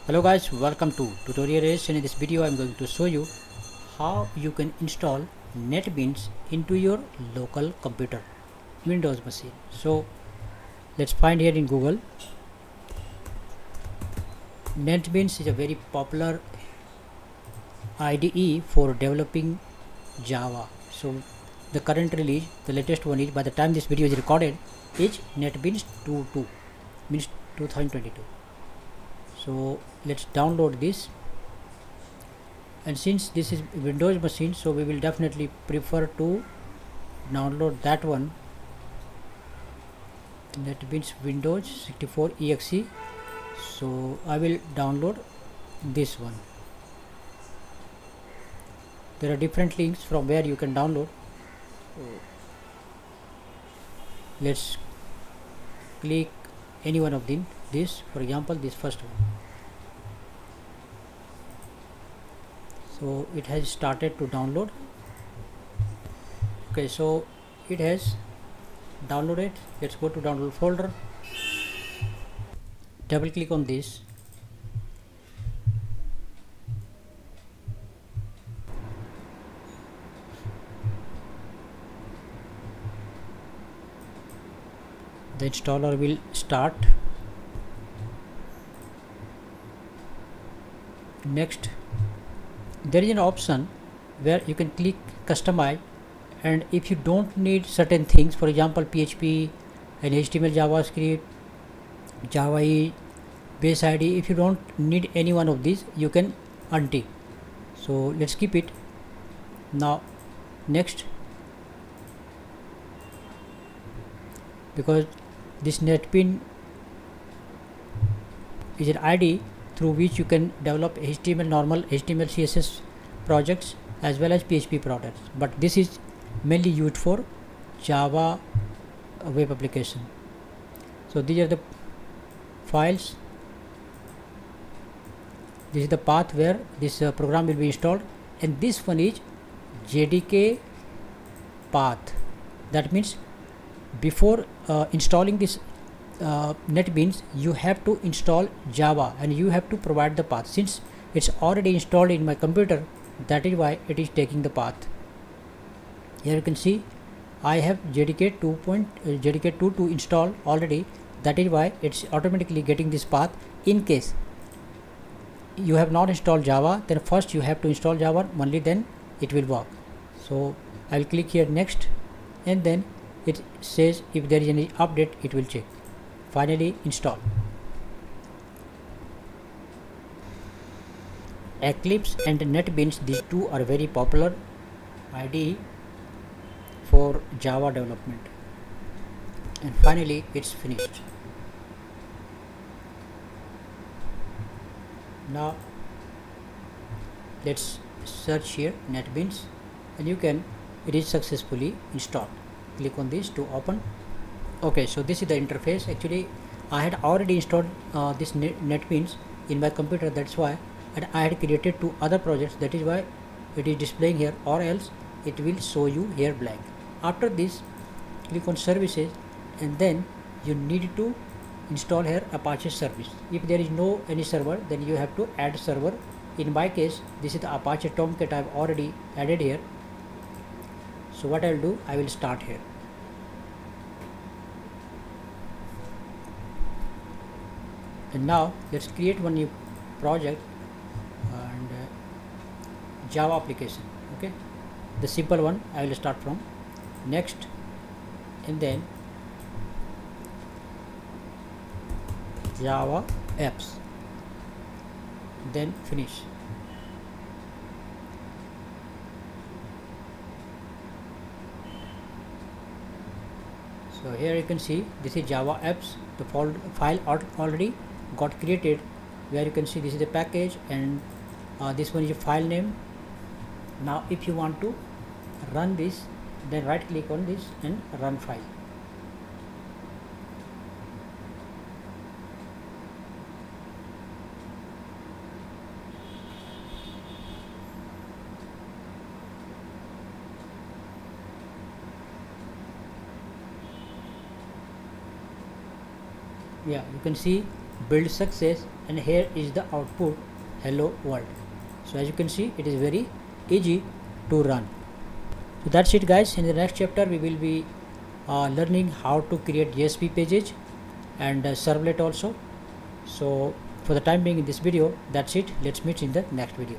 Hello guys, welcome to Tutorial Race, and in this video I am going to show you how you can install NetBeans into your local computer Windows machine. So let's find here in Google. NetBeans is a very popular IDE for developing Java. So the current release, the latest one is, by the time this video is recorded, is NetBeans 2.2, means 2022. So let's download this, and since this is Windows machine, so we will definitely prefer to download that one, NetBeans Windows 64 exe. So I will download this one. There are different links from where you can download. Let's click any one of them. This, for example, this first one. So it has started to download. Okay, so it has downloaded. Let's go to download folder, double click on this, the installer will start. Next, there is an option where you can click customize, and if you don't need certain things, for example PHP and HTML, JavaScript, Java EE, base ID, if you don't need any one of these, you can untick. So let's keep it. Now next, because this NetBeans is an ID through which you can develop HTML, normal HTML CSS projects as well as PHP products, but this is mainly used for Java web application. So these are the files. This is the path where this program will be installed, and this one is JDK path. That means before installing this NetBeans, you have to install Java and you have to provide the path. Since it's already installed in my computer, that is why it is taking the path. Here you can see I have JDK 2 to install already. That is why it's automatically getting this path. In case you have not installed Java, then first you have to install Java, only then it will work. So I will click here next, and then it says if there is any update, it will check. Finally install. Eclipse and NetBeans, these two are very popular IDE for Java development, and finally it's finished. Now let's search here NetBeans, and it is successfully installed. Click on this to open. Okay, so this is the interface. Actually I had already installed this NetBeans in my computer, that's why, and I had created two other projects, that is why it is displaying here, or else it will show you here blank. After this, click on services, and then you need to install here Apache service. If there is no any server, then you have to add server. In my case, this is the Apache Tomcat I have already added here. So what I will do, I will start here. And now let's create one new project, and Java application. Okay, the simple one I will start from. Next, and then Java apps, then finish. So here you can see this is Java apps. The file already got created, where you can see this is the package, and this one is a file name. Now if you want to run this, then right click on this and run file. Yeah, you can see build success, and here is the output hello world. So as you can see, it is very easy to run. So that's it guys. In the next chapter we will be learning how to create JSP pages and servlet also. So for the time being in this video, that's it. Let's meet in the next video.